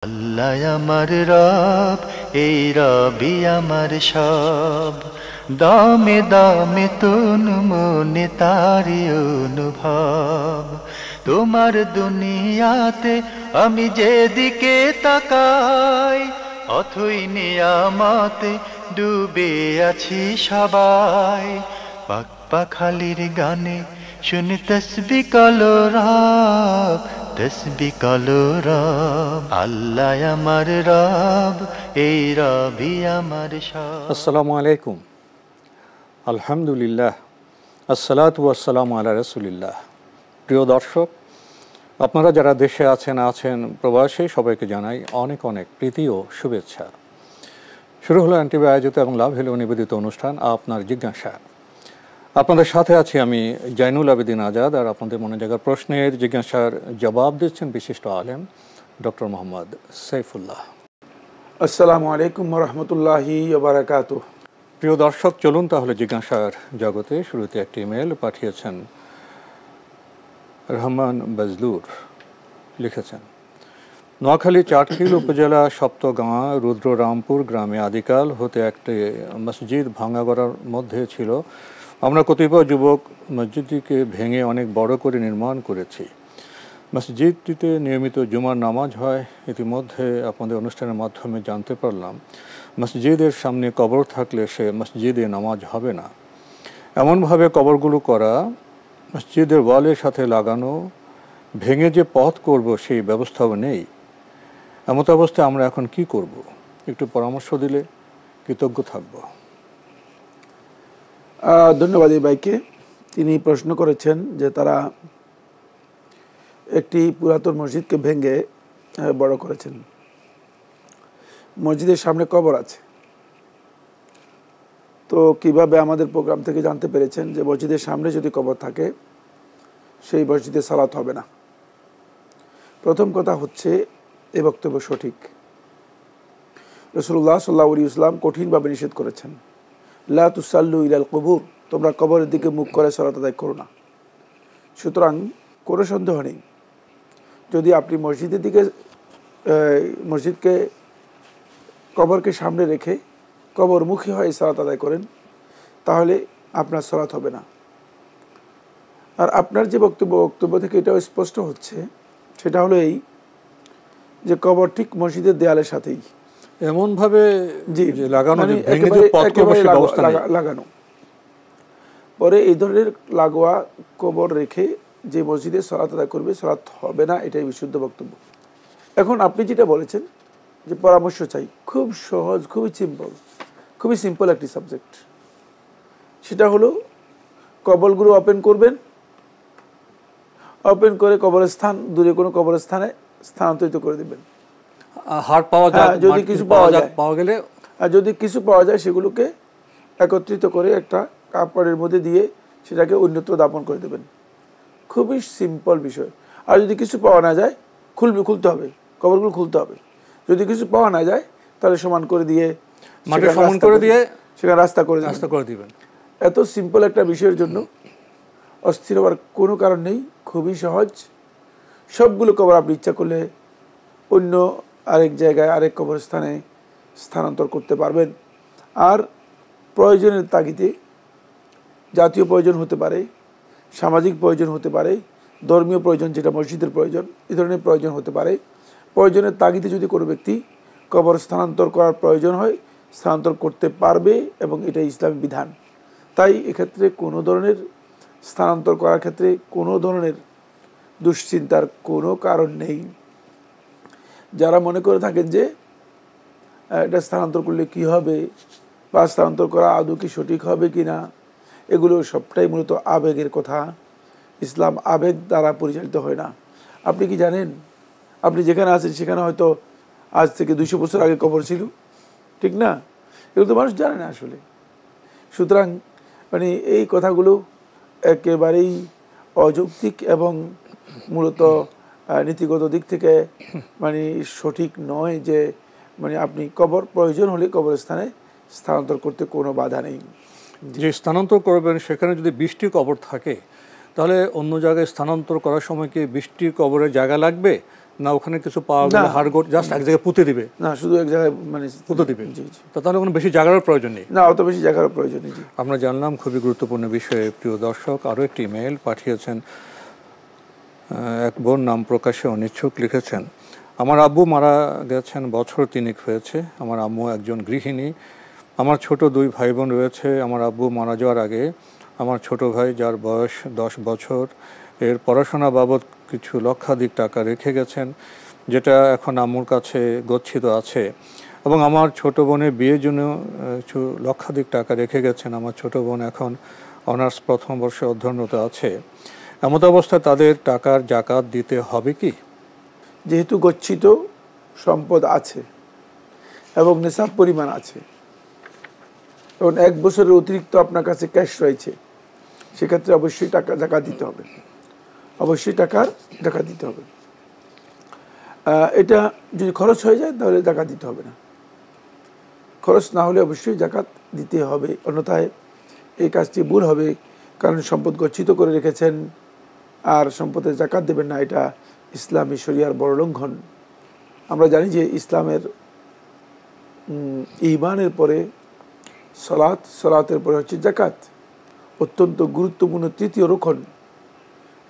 আল্লাহ আমার রব, এই রবি আমার সব। দামে দামে তন মনে তারি অনুভব। তোমার দুনিয়াতে আমি যেদিকে তাকাই, অথই নিয়ামতে ডুবে আছি সবাই। পাক পাখালির গানে শুনি তসবিহ কালো রব, তসবিহ কালো রব। আল্লাহ আমার রব, এই রবি আমার সব। আসসালামু আলাইকুম। আলহামদুলিল্লাহ, আসসালাতু ওয়াসসালামু আলা রাসূলিল্লাহ। প্রিয় দর্শক, আপনারা যারা দেশে আছেন প্রবাসে, সবাইকে জানাই অনেক অনেক প্রীতি ও শুভেচ্ছা। শুরু হলো এনটিভি আয়োজিত এবং লাভ হলো নিবেদিত অনুষ্ঠান আপনার জিজ্ঞাসা। আপনাদের সাথে আছি আমি জাইনুল আবেদিন আজাদ, আর আপনাদের মনে জায়গা প্রশ্নের জিজ্ঞাসার জবাব দিচ্ছেন বিশিষ্ট আলেম ডক্টর মোহাম্মদ সাইফুল্লাহ। আসসালামু আলাইকুম ওয়া রাহমাতুল্লাহি ওয়া বারাকাতুহু। প্রিয় দর্শক, চলুন তাহলে জিজ্ঞাসার জগতে। শুরুতে একটি ইমেল পাঠিয়েছেন রহমান বজলুর। লিখেছেন, নোয়াখালী চাটখিল উপজেলা সপ্তগাঁ রুদ্ররামপুর গ্রামে আদিকাল হতে একটি মসজিদ ভাঙা গড়ার মধ্যে ছিল। আমরা কতিপয় যুবক মসজিদটিকে ভেঙে অনেক বড় করে নির্মাণ করেছি। মসজিদটিতে নিয়মিত জুমার নামাজ হয়। ইতিমধ্যে আপনাদের অনুষ্ঠানের মাধ্যমে জানতে পারলাম, মসজিদের সামনে কবর থাকলে সে মসজিদে নামাজ হবে না। এমনভাবে কবরগুলো করা, মসজিদের ওয়ালের সাথে লাগানো, ভেঙে যে পথ করব সেই ব্যবস্থাও নেই। এমত অবস্থায় আমরা এখন কি করব? একটু পরামর্শ দিলে কৃতজ্ঞ থাকব। ধন্যবাদ এই ভাইকে। তিনি প্রশ্ন করেছেন যে তারা একটি পুরাতন মসজিদকে ভেঙে বড় করেছেন। মসজিদের সামনে কবর আছে, তো কিভাবে আমাদের প্রোগ্রাম থেকে জানতে পেরেছেন যে মসজিদের সামনে যদি কবর থাকে সেই মসজিদে সালাত হবে না? প্রথম কথা হচ্ছে, এই বক্তব্য সঠিক। রাসূলুল্লাহ সাল্লাল্লাহু আলাইহি ওয়াসাল্লাম কঠিনভাবে নিষেধ করেছেন, লা তুসাল্লু ইলাল কুবুর, তোমরা কবরের দিকে মুখ করে সালাত আদায় করো না। সুতরাং কোনো সন্দেহ নেই, যদি আপনি মসজিদের দিকে মসজিদকে কবরকে সামনে রেখে কবরমুখী হয়ে সালাত আদায় করেন, তাহলে আপনার সালাত হবে না। আর আপনার যে বক্তব্য থেকে এটাও স্পষ্ট হচ্ছে, সেটা হলো এই যে কবর ঠিক মসজিদের দেয়ালের সাথেই এমনভাবে লাগানো, লাগানো। পরে এই ধরনের লাগোয়া কবর রেখে যে মসজিদে সালাত আদায় করবে, সালাত হবে না, এটাই বিশুদ্ধ বক্তব্য। এখন আপনি যেটা বলেছেন যে পরামর্শ চাই, খুব সহজ, খুবই সিম্পল একটি সাবজেক্ট। সেটা হলো কবরগুলো ওপেন করবেন, ওপেন করে কবরস্থান, দূরে কোনো কবরস্থানে স্থানান্তরিত করে দেবেন। যদি কিছু পাওয়া যায় সেগুলোকে একত্রিত করে একটা কাপড়ের মধ্যে দিয়ে সেটাকে অন্যত্র দাপন করে দেবেন। খুবই সিম্পল বিষয়। আর যদি কিছু পাওয়া না যায়, খুলতে হবে, কবরগুলো খুলতে হবে। যদি কিছু পাওয়া না যায়, তাহলে সমান করে দিয়ে সেখানে রাস্তা করে দিবেন। এত সিম্পল একটা বিষয়ের জন্য অস্থির হওয়ার কোনো কারণ নেই, খুবই সহজ। সবগুলো কবর আপনি ইচ্ছা করলে অন্য আরেক জায়গায়, আরেক কবরস্থানে স্থানান্তর করতে পারবেন। আর প্রয়োজনের তাগিদে, জাতীয় প্রয়োজন হতে পারে, সামাজিক প্রয়োজন হতে পারে, ধর্মীয় প্রয়োজন যেটা মসজিদের প্রয়োজন, এই ধরনের প্রয়োজন হতে পারে। প্রয়োজনের তাগিদে যদি কোনো ব্যক্তি কবর স্থানান্তর করার প্রয়োজন হয়, স্থানান্তর করতে পারবে, এবং এটা ইসলামী বিধান। তাই এক্ষেত্রে কোনো ধরনের স্থানান্তর করার ক্ষেত্রে কোনো ধরনের দুশ্চিন্তার কোনো কারণ নেই। যারা মনে করে থাকেন যে এটা স্থানান্তর করলে কি হবে, বা স্থানান্তর করা আদৌ কি সঠিক হবে কি না, এগুলো সবটাই মূলত আবেগের কথা। ইসলাম আবেগ দ্বারা পরিচালিত হয় না। আপনি কি জানেন, আপনি যেখানে আছেন সেখানে হয়তো আজ থেকে 200 বছর আগে কবর ছিল, ঠিক না? এগুলো তো মানুষ জানে না আসলে। সুতরাং এই কথাগুলো একেবারেই অযৌক্তিক এবং মূলত নীতিগত দিক থেকে সঠিক নয় যে আপনি কবর প্রয়োজন হলে কবরস্থানে স্থানান্তর করতে কোনো বাধা নেই। যে স্থানান্তর করবেন সেখানে যদি 20টি কবর থাকে, তাহলে অন্য জায়গায় স্থানান্তর করার সময় কি 20টি কবরের জায়গা লাগবে, না ওখানে কিছু পাওয়া গেলে হাড়গোড় জাস্ট এক জায়গায় পুঁতে দিবে? না, শুধু এক জায়গায় মানে পুঁতে দিবে। তো তাহলে কোনো বেশি জায়গার প্রয়োজন নেই? না, অত বেশি জায়গার প্রয়োজন নেই। আমরা জানলাম খুবই গুরুত্বপূর্ণ বিষয়ে। প্রিয় দর্শক, আরও একটি ইমেইল পাঠিয়েছেন এক বোন, নাম প্রকাশে অনিচ্ছুক। লিখেছেন, আমার আব্বু মারা গেছেন বছর 3 হয়েছে। আমার আম্মু একজন গৃহিণী। আমার ছোট 2 ভাই বোন রয়েছে। আমার আব্বু মারা যাওয়ার আগে আমার ছোট ভাই, যার বয়স 10 বছর, এর পড়াশোনা বাবদ কিছু লক্ষাধিক টাকা রেখে গেছেন, যেটা এখন আম্মুর কাছে গচ্ছিত আছে। এবং আমার ছোট বোনের বিয়ের জন্য কিছু লক্ষাধিক টাকা রেখে গেছেন। আমার ছোট বোন এখন অনার্স প্রথম বর্ষে অধ্যয়নরত আছে। এমত অবস্থায় তাদের টাকার জাকাত দিতে হবে কি? যেহেতু গচ্ছিত সম্পদ আছে এবং নিসাব পরিমাণ আছে এবং 1 বছরের অতিরিক্ত আপনার কাছে ক্যাশ রয়েছে, সেক্ষেত্রে অবশ্যই টাকা জাকাত দিতে হবে। অবশ্যই টাকার জাকাত দিতে হবে। এটা যদি খরচ হয়ে যায় তাহলে জাকাত দিতে হবে না। খরচ না হলে অবশ্যই জাকাত দিতে হবে, অন্যথায় এই কাজটি ভুল হবে। কারণ সম্পদ গচ্ছিত করে রেখেছেন আর সম্পদের জাকাত দেবেন না, এটা ইসলামী শরিয়ার বড় লঙ্ঘন। আমরা জানি যে ইসলামের ঈমানের পরে সালাত, সালাতের পরে হচ্ছে জাকাত, অত্যন্ত গুরুত্বপূর্ণ তৃতীয় রক্ষণ।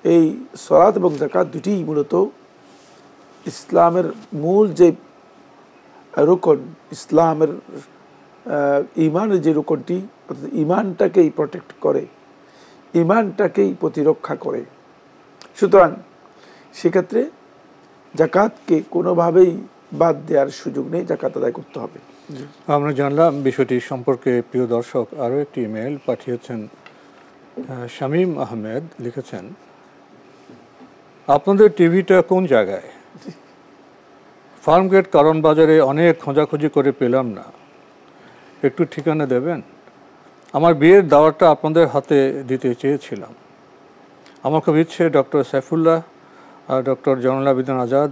এই সালাত এবং জাকাত দুটিই মূলত ইসলামের মূল যে রক্ষণ, ইসলামের ঈমানের যে রক্ষণটি, অর্থাৎ ঈমানটাকেই প্রোটেক্ট করে, ঈমানটাকেই প্রতিরক্ষা করে। সুতরাং সেক্ষেত্রে জাকাতকে কোনোভাবেই বাদ দেওয়ার সুযোগ নেই, জাকাত আদায় করতে হবে। আমরা জানলাম বিষয়টি সম্পর্কে। প্রিয় দর্শক, আরও একটি ইমেল পাঠিয়েছেন শামীম আহমেদ। লিখেছেন, আপনাদের টিভিটা কোন জায়গায়? ফার্মগেট কারণ বাজারে অনেক খোঁজাখুঁজি করে পেলাম না, একটু ঠিকানা দেবেন? আমার বিয়ের দাওয়াতটা আপনাদের হাতে দিতে চেয়েছিলাম। আমার খুব ইচ্ছে ডক্টর সাইফুল্লাহ আর ডক্টর জয়নুল আবেদিন আজাদ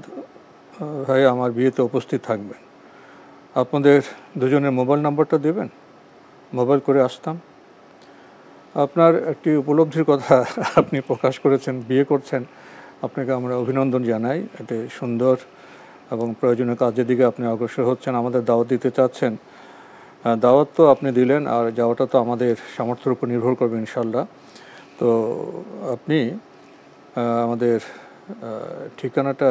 ভাই আমার বিয়েতে উপস্থিত থাকবেন। আপনাদের দুজনের মোবাইল নাম্বারটা দেবেন, মোবাইল করে আসতাম। আপনার একটি উপলব্ধির কথা আপনি প্রকাশ করেছেন, বিয়ে করছেন, আপনাকে আমরা অভিনন্দন জানাই। এতে সুন্দর এবং প্রয়োজনীয় কাজের দিকে আপনি অগ্রসর হচ্ছেন, আমাদের দাওয়াত দিতে চাচ্ছেন। দাওয়াত তো আপনি দিলেন, আর যাওয়াটা তো আমাদের সামর্থ্যের উপর নির্ভর করবে ইনশাল্লাহ। তো আপনি আমাদের ঠিকানাটা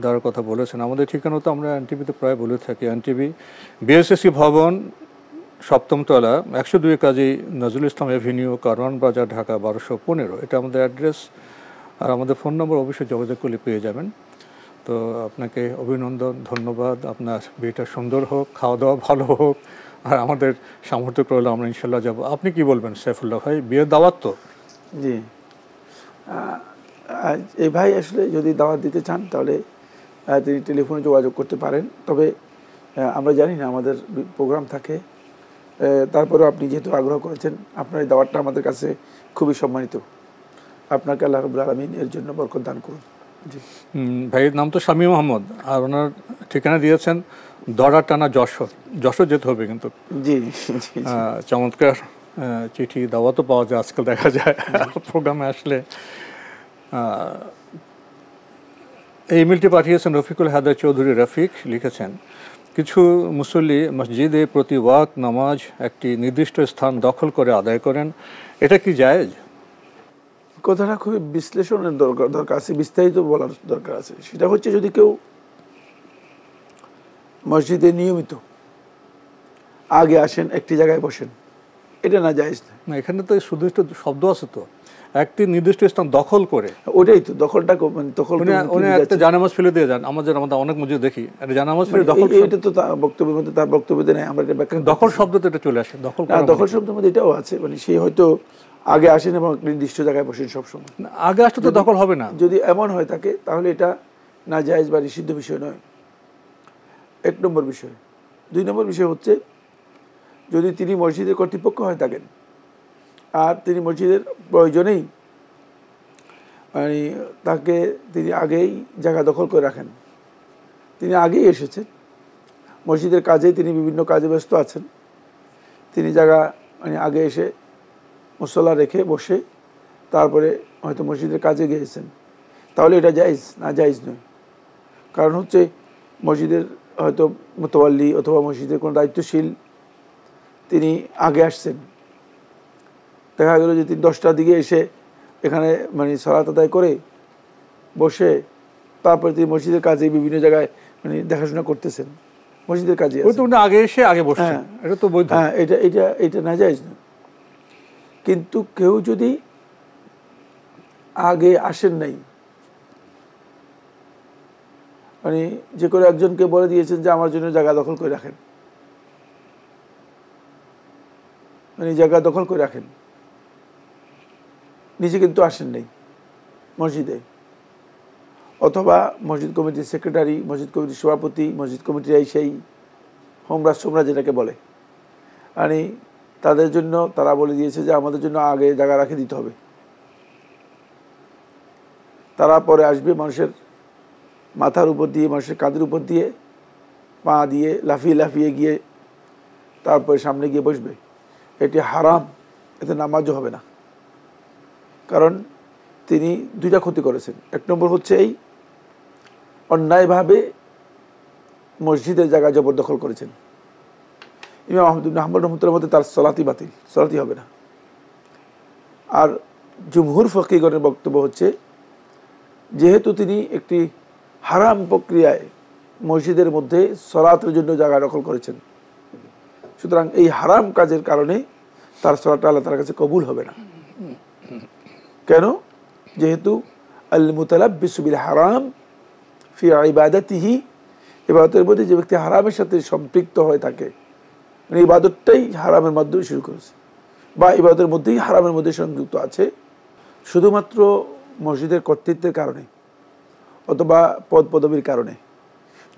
দেওয়ার কথা বলেছেন। আমাদের ঠিকানা তো আমরা এনটিভিতে প্রায় বলে থাকি। এনটিভি বিএসএসসি ভবন, 7ম তলা, 102 কাজী নজরুল ইসলাম এভিনিউ, কারওয়ান বাজার, ঢাকা 1215। এটা আমাদের অ্যাড্রেস। আর আমাদের ফোন নম্বর অবশ্যই যোগাযোগ করলে পেয়ে যাবেন। তো আপনাকে অভিনন্দন, ধন্যবাদ। আপনার বিয়েটা সুন্দর হোক, খাওয়া দাওয়া ভালো হোক, আর আমাদের সামর্থ্য করলে আমরা ইনশাল্লাহ যাব। আপনি কি বলবেন সাইফুল্লাহ ভাই, বিয়ের দাওয়াত তো? জি, এই ভাই আসলে যদি দাওয়াত দিতে চান তাহলে তিনি টেলিফোনে যোগাযোগ করতে পারেন। তবে আমরা জানি না, আমাদের প্রোগ্রাম থাকে, তারপরেও আপনি যেহেতু আগ্রহ করেছেন, আপনার এই দাওয়াতটা আমাদের কাছে খুবই সম্মানিত। আপনাকে আল্লাহ রাব্বুল আলামিন এর জন্য বরকত দান করুন। জি, ভাইয়ের নাম তো শামীম আহমদ, আর ওনার ঠিকানা দিয়েছেন দড়াটানা, যশোর। যশোর যেতে হবে কিন্তু। জি, চমৎকার চিঠি, দাওয়াতও পাওয়া যায় আজকাল, দেখা যায় প্রোগ্রামে আসলে। এই ইমেলটি পাঠিয়েছেন রফিকুল হায়দার চৌধুরী রফিক। লিখেছেন, কিছু মুসল্লি মসজিদে প্রতি ওয়াক্ত নামাজ একটি নির্দিষ্ট স্থান দখল করে আদায় করেন, এটা কি জায়েজ? কথাটা খুবই বিশ্লেষণের দরকার আছে, বিস্তারিত বলার দরকার আছে। সেটা হচ্ছে, যদি কেউ মসজিদে নিয়মিত আগে আসেন, একটি জায়গায় বসেন, এটা না জায়েজ না। এখানে তো সুনির্দিষ্ট শব্দ আছে, তো একটি নির্দিষ্ট স্থান দখল করে, ওটাই তো দখলটা। উনি একটা জানামাজ ফেলে দিয়ে যান। আমাদের অনেক মসজিদ দেখি একটা জানামাজ ফেলে দখল। এটা তো বক্তব্যের মধ্যে, তার বক্তব্যতে নেই। আমরা এটা ব্যাখ্যা, দখল শব্দ তো এটা চলে আসে। দখল শব্দের মধ্যে এটাও আছে, মানে সে হয়তো আগে আসেন এবং নির্দিষ্ট জায়গায় বসেন সবসময়। আগে আসলে তো দখল হবে না। যদি এমন হয় থাকে তাহলে এটা না জায়েজ বা নিষিদ্ধ বিষয় নয়। 1 নম্বর বিষয়। 2 নম্বর বিষয় হচ্ছে, যদি তিনি মসজিদের কর্তৃপক্ষ হয়ে থাকেন আর তিনি মসজিদের প্রয়োজনেই মানে তিনি আগেই জায়গা দখল করে রাখেন, তিনি আগেই এসেছেন মসজিদের কাজে, তিনি বিভিন্ন কাজে ব্যস্ত আছেন, তিনি জায়গা আগে এসে মুসল্লা রেখে বসে তারপরে হয়তো মসজিদের কাজে গিয়েছেন, তাহলে এটা জায়েজ না, জায়েজ নয়। কারণ হচ্ছে মসজিদের হয়তো মুতাওয়াল্লি অথবা মসজিদের কোনো দায়িত্বশীল তিনি আগে আসছেন, দেখা গেল যে তিনি 10টার দিকে এসে এখানে মানে সালাত আদায় করে বসে তারপরে তিনি মসজিদের কাজে বিভিন্ন জায়গায় মানে দেখাশোনা করতেছেন, মসজিদের কাজে আগে এসে আগে বসছেন, এটা তো বৈধ। হ্যাঁ, এটা নাজায়েজ না। কিন্তু কেউ যদি আগে আসেন নাই, মানে যে করে একজনকে বলে দিয়েছেন যে আমার জন্য জায়গা দখল করে রাখেন, মানে জায়গা দখল করে রাখেন, নিজে কিন্তু আসেন নাই মসজিদে, অথবা মসজিদ কমিটির সেক্রেটারি, মসজিদ কমিটির সভাপতি, মসজিদ কমিটির সেই হোমরাজ সোমরাজ যেটাকে বলে, মানে তাদের জন্য তারা বলে দিয়েছে যে আমাদের জন্য আগে জায়গা রাখে দিতে হবে, তারা পরে আসবে মানুষের মাথার উপর দিয়ে, মানুষের কাঁধের উপর দিয়ে, পা দিয়ে লাফিয়ে লাফিয়ে গিয়ে তারপরে সামনে গিয়ে বসবে। এটি হারাম, এতে নামাজও হবে না। কারণ তিনি দুইটা ক্ষতি করেছেন। এক নম্বর হচ্ছে এই অন্যায়ভাবে মসজিদের জায়গা জবরদখল করেছেন। ইমাম আহমদ ইবনে হাম্বল রহমতুল্লাহর মধ্যে তার সলাতি বাতিল, সলাতি হবে না। আর জুমহুর ফকিগণের বক্তব্য হচ্ছে যেহেতু তিনি একটি হারাম প্রক্রিয়ায় মসজিদের মধ্যে সলাতের জন্য জায়গা দখল করেছেন, সুতরাং এই হারাম কাজের কারণে তার সলাতটা আল্লাহ তাআলার কাছে কবুল হবে না। কেন? যেহেতু আল মুতালাব্বিসু বিল হারাম ফি ইবাদাতিহি, ইবাদতের মধ্যে যে ব্যক্তি হারামের সাথে সম্পৃক্ত হয়ে থাকে, মানে ইবাদতটাই হারামের মাধ্যমে শুরু করেছে বা ইবাদতের মধ্যেই হারামের মধ্যে সংযুক্ত আছে, শুধুমাত্র মসজিদের কর্তৃত্বের কারণে অথবা পদ পদবীর কারণে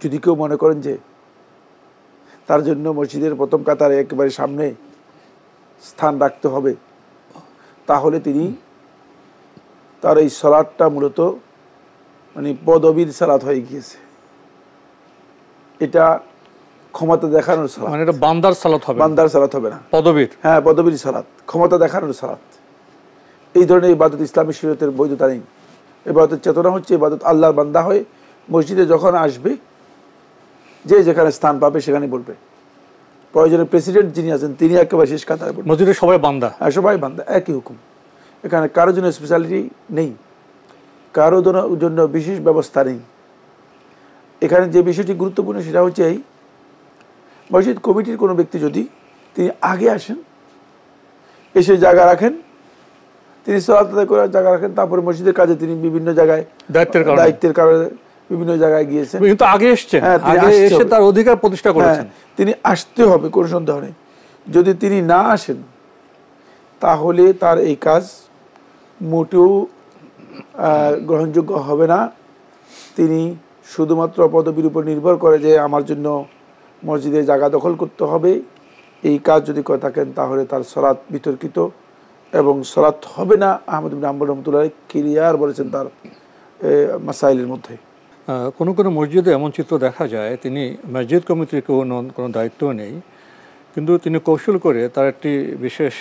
যদি কেউ মনে করেন যে তার জন্য মসজিদের প্রথম কাতারে একেবারে সামনে স্থান রাখতে হবে, তাহলে তিনি তার এই সালাতটা মূলত মানে পদবীর সালাত হয়ে গিয়েছে। এটা ক্ষমতা দেখানোর সালাত, মানে এটা বান্দার সালাত হবে, বান্দার সালাত হবে না, পদবীর। হ্যাঁ, পদবীর সালাত, ক্ষমতা দেখানোর সালাত। এই ধরনের ইবাদত ইসলামী শরীয়তের বৈধতা নেই। ইবাদতের চেতনা হচ্ছে ইবাদত আল্লাহর বান্দা হয়ে মসজিদে যখন আসবে, যে যেখানে স্থান পাবে সেখানে বলবে। প্রয়োজনে প্রেসিডেন্ট যিনি আছেন তিনি একেবারে শেষ কাতারে বলবেন। মসজিদে সবাই বান্দা, হ্যাঁ, সবাই বান্দা, একই হুকুম। এখানে কারোর জন্য স্পেশালিটি নেই, কারোর জন্য বিশেষ ব্যবস্থা নেই। এখানে যে বিষয়টি গুরুত্বপূর্ণ সেটা হচ্ছে এই, মসজিদ কমিটির কোনো ব্যক্তি যদি তিনি আগে আসেন, এসে জায়গা রাখেন, তিনি সালাত আদায় করে জায়গা রাখেন, তারপরে মসজিদের কাজে তিনি বিভিন্ন জায়গায় দায়িত্বের কারণে বিভিন্ন জায়গায় গিয়েছেন, কিন্তু আগে এসেছেন, আগে এসে তার অধিকার প্রতিষ্ঠা করেছেন, তিনি আসতে হবে, কোনো সন্দেহ নেই। যদি তিনি না আসেন তাহলে তার এই কাজ মোটেও গ্রহণযোগ্য হবে না। তিনি শুধুমাত্র পদবীর উপর নির্ভর করে যে আমার জন্য মসজিদে জায়গা দখল করতে হবে, এই কাজ যদি করে থাকেন তাহলে তার সালাত বিতর্কিত এবং সালাত হবে না। আহমদ ইবনে হাম্বল রহমতুল্লাহ ক্লিয়ার বলেছেন তার মাসাইলের মধ্যে। কোনো কোনো মসজিদে এমন চিত্র দেখা যায়, তিনি মসজিদ কমিটির কোনো দায়িত্ব নেই, কিন্তু তিনি কৌশল করে তার একটি বিশেষ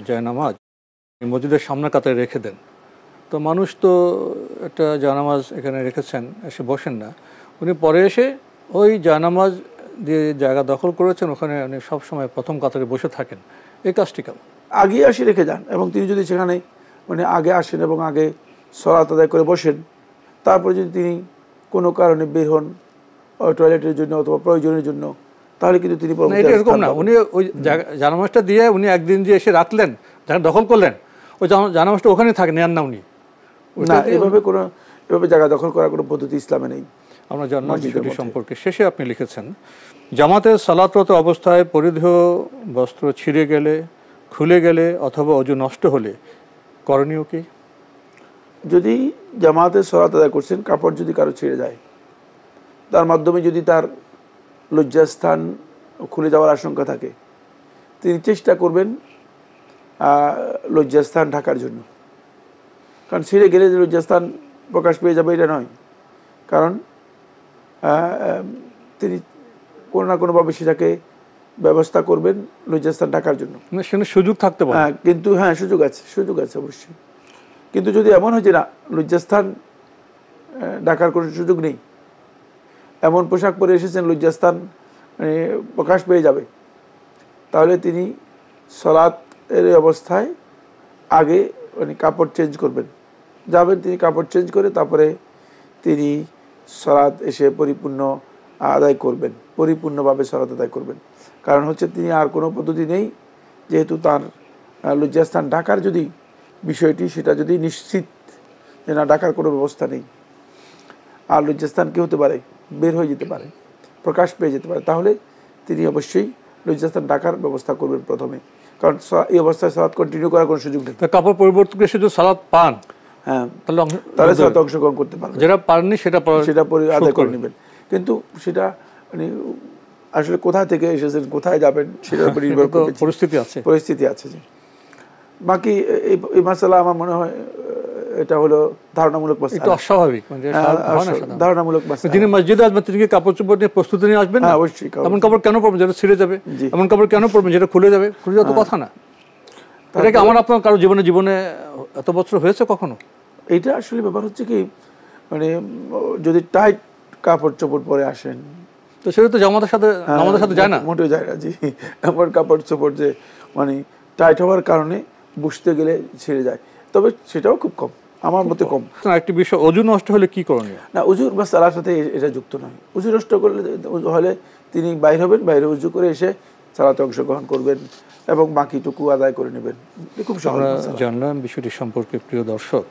জায়নামাজ মসজিদের সামনে কাতারে রেখে দেন। তো মানুষ তো একটা জায়নামাজ এখানে রেখেছেন, এসে বসেন না, উনি পরে এসে ওই জায়নামাজ দিয়ে জায়গা দখল করেছেন, ওখানে উনি সবসময় প্রথম কাতারে বসে থাকেন। এই কাজটি কেমন? আগে আসে রেখে যান, এবং তিনি যদি সেখানে মানে আগে আসেন এবং আগে সালাত আদায় করে বসেন, তারপরে যদি তিনি কোনো কারণে বের হন টয়লেটের জন্য অথবা প্রয়োজনের জন্য, তাহলে কিন্তু তিনি এরকম না, উনি ওই জায়নামাজটা দিয়ে উনি একদিন যে এসে রাখলেন, জায়গা দখল করলেন, ওই জায়নামাজটা ওখানে থাকে, নেন না উনি না। এভাবে জায়গা দখল করার কোনো পদ্ধতি ইসলামে নেই। আমরা জানলাম বিষয়টি সম্পর্কে। শেষে আপনি লিখেছেন, জামাতের সালাতরত অবস্থায় পরিধেয় বস্ত্র ছিঁড়ে গেলে, খুলে গেলে অথবা অজু নষ্ট হলে করণীয় কি? যদি জামাতের সালাত আদায় করছেন, কাপড় যদি কারো ছিঁড়ে যায়, তার মাধ্যমে যদি তার লজ্জাস্থান খুলে যাওয়ার আশঙ্কা থাকে, তিনি চেষ্টা করবেন লজ্জাস্থান ঢাকার জন্য। কারণ ছিঁড়ে গেলে যে লজ্জাস্থান প্রকাশ পেয়ে যাবে এটা নয়, কারণ তিনি কোনো না কোনোভাবে সেটাকে ব্যবস্থা করবেন লজ্জাস্থান ঢাকার জন্য। সুযোগ থাকতে পারে, কিন্তু হ্যাঁ, সুযোগ আছে অবশ্যই। কিন্তু যদি এমন হয় যে না, লজ্জাস্থান ঢাকার কোনো সুযোগ নেই, এমন পোশাক পরে এসেছেন লজ্জাস্থান মানে প্রকাশ পেয়ে যাবে, তাহলে তিনি সালাতের অবস্থায় আগে মানে কাপড় চেঞ্জ করবেন, যাবেন তিনি কাপড় চেঞ্জ করে তারপরে তিনি সালাত এসে পরিপূর্ণ আদায় করবেন, পরিপূর্ণভাবে সালাত আদায় করবেন। কারণ হচ্ছে তিনি আর কোনো পদ্ধতি নেই, যেহেতু তার লজ্জাস্থান ঢাকার যদি বিষয়টি সেটা যদি নিশ্চিত যে না ঢাকার কোনো ব্যবস্থা নেই, আর লজ্জাস্থান কী হতে পারে, বের হয়ে যেতে পারে, প্রকাশ পেয়ে যেতে পারে, তাহলে তিনি অবশ্যই লজ্জাস্থান ঢাকার ব্যবস্থা করবেন প্রথমে, কারণ এই অবস্থায় সালাত কন্টিনিউ করার কোনো সুযোগ নেই। কাপড় পরিবর্তন করে শুধু সালাত পান, হ্যাঁ, তাহলে সালাতে অংশগ্রহণ করতে পারবেন, যেটা পারেননি সেটা আদায় করে নেবেন। কিন্তু সেটা মানে আসলে কোথা থেকে এসেছেন, কোথায় যাবেন সেটার উপর নির্ভর করবে, পরিস্থিতি আছে। যে বাকি এই মাসালা আমার মনে হয় এটা হলো ধারণামূলক মাসলা, এটা অস্বাভাবিক, মানে ধারণামূলক মাসলা। যিনি মসজিদে আসবেন তিনি কি কাপড় চোপড় নিয়ে প্রস্তুতি নিয়ে আসবেন? হ্যাঁ, অবশ্যই। এমন কাপড় কেন পরবেন যেটা ছিঁড়ে যাবে? এমন কাপড় কেন পরবেন যেটা খুলে যাবে? খুলে যাওয়ার তো কথা না। এটা কি আমার আপনার কারো জীবনে এত বছর হয়েছে কখনো? এইটা আসলে ব্যাপার হচ্ছে কি, মানে যদি টাইট কাপড় চোপড় পরে আসেন তো সেটা তো জামাতের সাথে আমাদের সাথে যায় না, মোটেও যায় না। জি, এমন কাপড় চোপড় যে মানে টাইট হওয়ার কারণে বসতে গেলে ছেড়ে যায়, তবে সেটাও খুব কম, আমার মতে কম। একটি বিষয়, অজু নষ্ট হলে কি করণীয়? না, অজুর মাসআলার সাথে এটা যুক্ত নয়। অজু নষ্ট হলে তিনি বাইরে হবেন, বাইরে উজু করে এসে সালাতে অংশগ্রহণ করবেন এবং বাকিটুকু আদায় করে নেবেন। খুব সহজ মাসআলা। জানলাম বিষয়টি সম্পর্কে। প্রিয় দর্শক,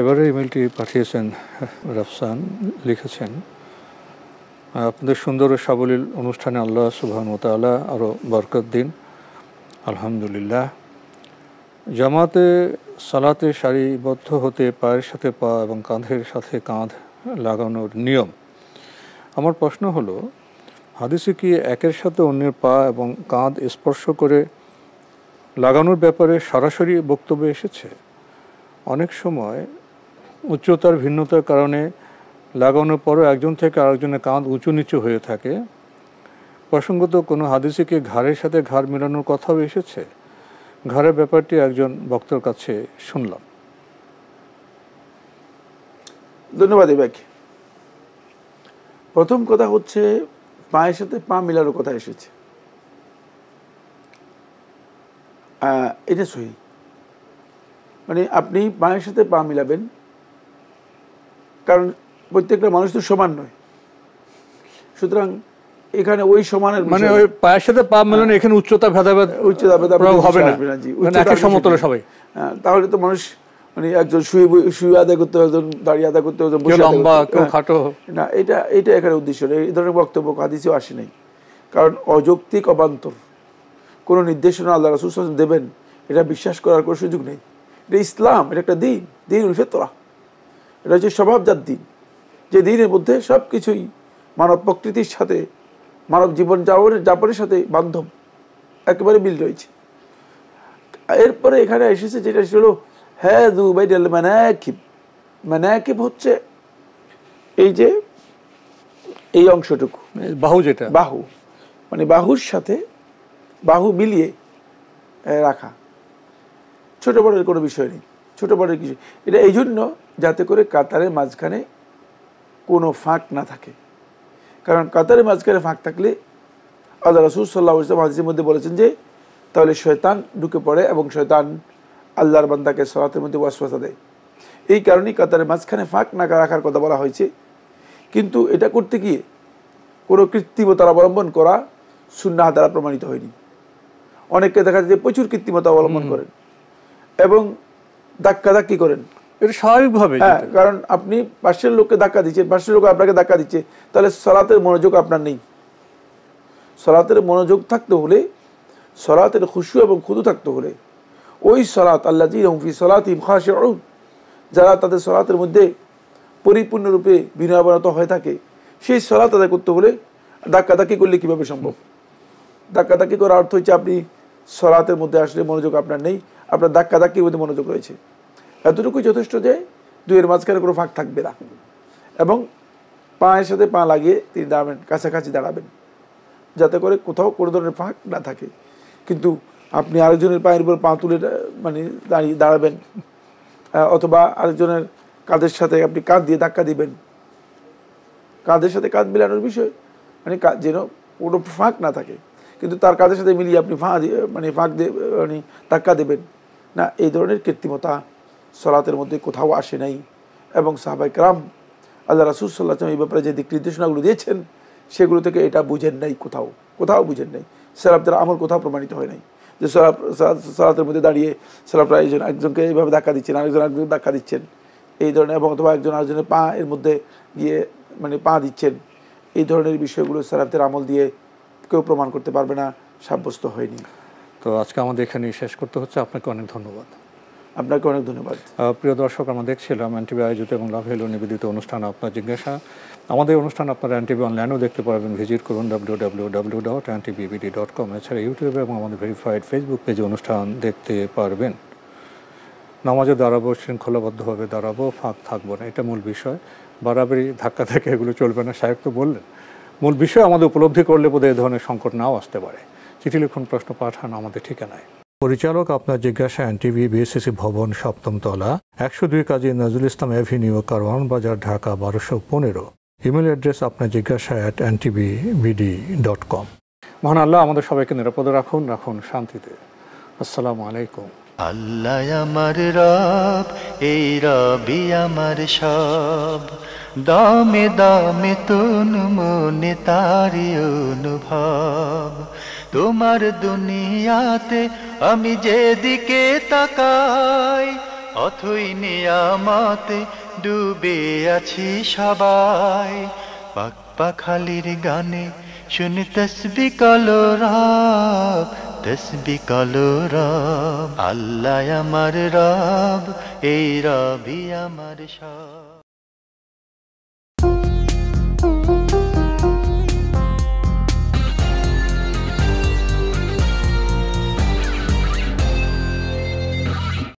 এবারে ইমেলটি পাঠিয়েছেন রাফসান, লিখেছেন আপনাদের সুন্দর ও সাবলীল অনুষ্ঠানে আল্লাহ সুবহানাহু ওয়া তাআলা আরও বরকত দিন। আলহামদুলিল্লাহ। জামাতে সালাতে সারিবদ্ধ হতে পায়ের সাথে পা এবং কাঁধের সাথে কাঁধ লাগানোর নিয়ম। আমার প্রশ্ন হলো, হাদিসে কি একের সাথে অন্যের পা এবং কাঁধ স্পর্শ করে লাগানোর ব্যাপারে সরাসরি বক্তব্য এসেছে? অনেক সময় উচ্চতার ভিন্নতার কারণে লাগানোর পরও একজন থেকে আরেকজনের কাঁধ উঁচু নিচু হয়ে থাকে। প্রসঙ্গত কোনো হাদিসে কি ঘাড়ের সাথে ঘাড় মেলানোর কথাও এসেছে? ঘাড়ের ব্যাপারটি একজন বক্তার কাছে শুনলাম। ধন্যবাদ। এবারে প্রথম কথা হচ্ছে পায়ের সাথে পা মেলানোর কথা এসেছে, এটা সহি। মানে আপনি পায়ের সাথে পা মিলাবেন, কারণ প্রত্যেকটা মানুষ তো সমান নয়, সুতরাং এখানে ওই সমানের মানে ওই পায়ের সাথে পা মেলানো এখানে উচ্চতা ভেদাভেদ হবে না, একই সমতলে সবাই। তাহলে তো মানুষ মানে একজন শুয়ে আদায় করতে হবে, একজন দাঁড়িয়ে আদায় করতে হবে, লম্বা কেউ খাটো না, এটা এখানে উদ্দেশ্য নেই। এই ধরনের বক্তব্য হাদিসেও আসে নাই, কারণ অযৌক্তিক অবান্তর কোনো নির্দেশনা আল্লাহ রাসূল সাল্লাল্লাহু আলাইহি ওয়াসাল্লাম দেবেন এটা বিশ্বাস করার কোনো সুযোগ নেই। এটা ইসলাম, এটা একটা দিন, দীনুল ফিতরা, এটা হচ্ছে স্বভাবজাত দিন, যে দিনের মধ্যে সব কিছুই মানব প্রকৃতির সাথে, মানব জীবন যাপনের সাথে বান্ধব, একেবারে মিল রয়েছে। এরপরে এখানে এসেছে যেটা ছিল হাযু বাইদাল মানাকিব। মানাকিব হচ্ছে এই যে এই অংশটুকু, বাহু, যেটা বাহু, মানে বাহুর সাথে বাহু মিলিয়ে রাখা, ছোট বড়ের কোনো বিষয় নেই, ছোট বড়ের কিছু। এটা এই জন্য যাতে করে কাতারের মাঝখানে কোনো ফাঁক না থাকে, কারণ কাতারের মাঝখানে ফাঁক থাকলে আল্লাহ রাসূল সাল্লাল্লাহু আলাইহি ওয়াসাল্লাম হাদিসের মধ্যে বলেছেন যে তাহলে শয়তান ঢুকে পড়ে এবং শয়তান আল্লাহর বান্দাকে সালাতের মধ্যে ওয়াসওয়াসা দেয়। এই কারণেই কাতারের মাঝখানে ফাঁক না রাখার কথা বলা হয়েছে। কিন্তু এটা করতে গিয়ে কোনো কৃত্রিমতার অবলম্বন করা সুন্নাহ দ্বারা প্রমাণিত হয়নি। অনেককে দেখা যায় যে প্রচুর কৃত্রিমতা অবলম্বন করেন এবং ধাক্কাধাক্কি করেন, এটা স্বাভাবিকভাবে। হ্যাঁ, কারণ আপনি পাশের লোককে ধাক্কা দিচ্ছেন, পাশের লোক আপনাকে ধাক্কা দিচ্ছে, তাহলে সালাতের মনোযোগ আপনার নেই। সালাতের মনোযোগ থাকতে হলে, সালাতের খুশু এবং খুদু থাকতে হলে ওই সালাত আল্লাযীনা হুম ফি সালাতিহিম খাশিউন, যারা তাদের সালাতের মধ্যে পরিপূর্ণরূপে বিনয়াবনত হয়ে থাকে, সেই সালাত আদায় করতে হলে ধাক্কাধাক্কি করলে কীভাবে সম্ভব? ধাক্কাধাক্কি করার অর্থ হচ্ছে আপনি সালাতের মধ্যে আসলে মনোযোগ আপনার নেই, আপনার ধাক্কাধাক্কির মধ্যে মনোযোগ রয়েছে। এতটুকুই যথেষ্ট যে দুইয়ের মাঝখানে কোনো ফাঁক থাকবে না এবং পায়ের সাথে পা লাগিয়ে তিনি দাঁড়াবেন, কাছাকাছি দাঁড়াবেন, যাতে করে কোথাও কোনো ধরনের ফাঁক না থাকে। কিন্তু আপনি আরেকজনের পায়ের উপর পা তুলে মানে দাঁড়াবেন, অথবা আরেকজনের কাঁধের সাথে আপনি কাঁধ দিয়ে ধাক্কা দিবেন, কাঁধের সাথে কাঁধ মিলানোর বিষয়, মানে যেন কোনো ফাঁক না থাকে, কিন্তু তার কাঁধের সাথে মিলিয়ে আপনি ফাঁক দিয়ে মানে ধাক্কা দেবেন না, এই ধরনের কৃত্রিমতা সালাতের মধ্যে কোথাও আসে নাই। এবং সাহাবায়ে কেরাম আল্লাহ রাসূল সাল্লাল্লাহু আলাইহি ওয়াসাল্লাম এই ব্যাপারে যে দিক নির্দেশনাগুলো দিয়েছেন সেগুলো থেকে এটা বুঝেন নাই, কোথাও বুঝেন নাই। সালাফদের আমল কোথাও প্রমাণিত হয় নাই যে সালাতের মধ্যে দাঁড়িয়ে সালাফরা একজনকে এইভাবে ধাক্কা দিচ্ছেন, আরেকজনকে ধাক্কা দিচ্ছেন এই ধরনের, এবং অথবা একজন আরেকজনের পা এর মধ্যে গিয়ে মানে পা দিচ্ছেন, এই ধরনের বিষয়গুলো সালাফদের আমল দিয়ে কেউ প্রমাণ করতে পারবে না, সাব্যস্ত হয়নি। তো আজকে আমাদের এখানেই শেষ করতে হচ্ছে। আপনাকে অনেক ধন্যবাদ। আপনাকে অনেক ধন্যবাদ। প্রিয় দর্শক, আমরা দেখছিলাম এনটিভি আয়োজিত এবং লাভ হ্যালো নিবেদিত অনুষ্ঠান আপনার জিজ্ঞাসা। আমাদের অনুষ্ঠান আপনারা এনটিভি অনলাইনেও দেখতে পারবেন, ভিজিট করুন www.ntbbd.com। এছাড়া ইউটিউবে এবং আমাদের ভেরিফাইড ফেসবুক পেজে অনুষ্ঠান দেখতে পারবেন। নামাজে দাঁড়াবো, শৃঙ্খলাবদ্ধভাবে দাঁড়াবো, ফাঁক থাকবো না, এটা মূল বিষয়। বাড়াবাড়ি ধাক্কা থেকে এগুলো চলবে না, সাহেব তো বললেন। মূল বিষয় আমাদের উপলব্ধি করলে বোধহয় এই ধরনের সংকট নাও আসতে পারে। চিঠি লিখুন, প্রশ্ন পাঠান আমাদের ঠিকানায়। পরিচালক আপনার জিজ্ঞাসা, এনটিভি, বিএসসিসি ভবন, ৭ম তলা, ১০২ কাজী নজরুল ইসলাম অ্যাভিনিউ, কারওয়ান বাজার, ঢাকা ১২১৫। ইমেল অ্যাড্রেস আপনার জিজ্ঞাসা @ntbbd.com। মহান আল্লাহ আমাদের সবাইকে নিরাপদে রাখুন শান্তিতে। আসসালামু আলাইকুম। আল্লাহ আমার রব, এই রবি আমার সব, দামে দামে তুন মনে তারি অনুভব। তোমার দুনিয়াতে আমি যেদিকে তাকাই, অথই নিয়ামতে ডুবে আছি সবাই। পাক পাখালির গানে শুনি তসবিহ কালো রব, তসবিহ কালো রব। আল্লাহ আমার রব, এই রবি আমার সব।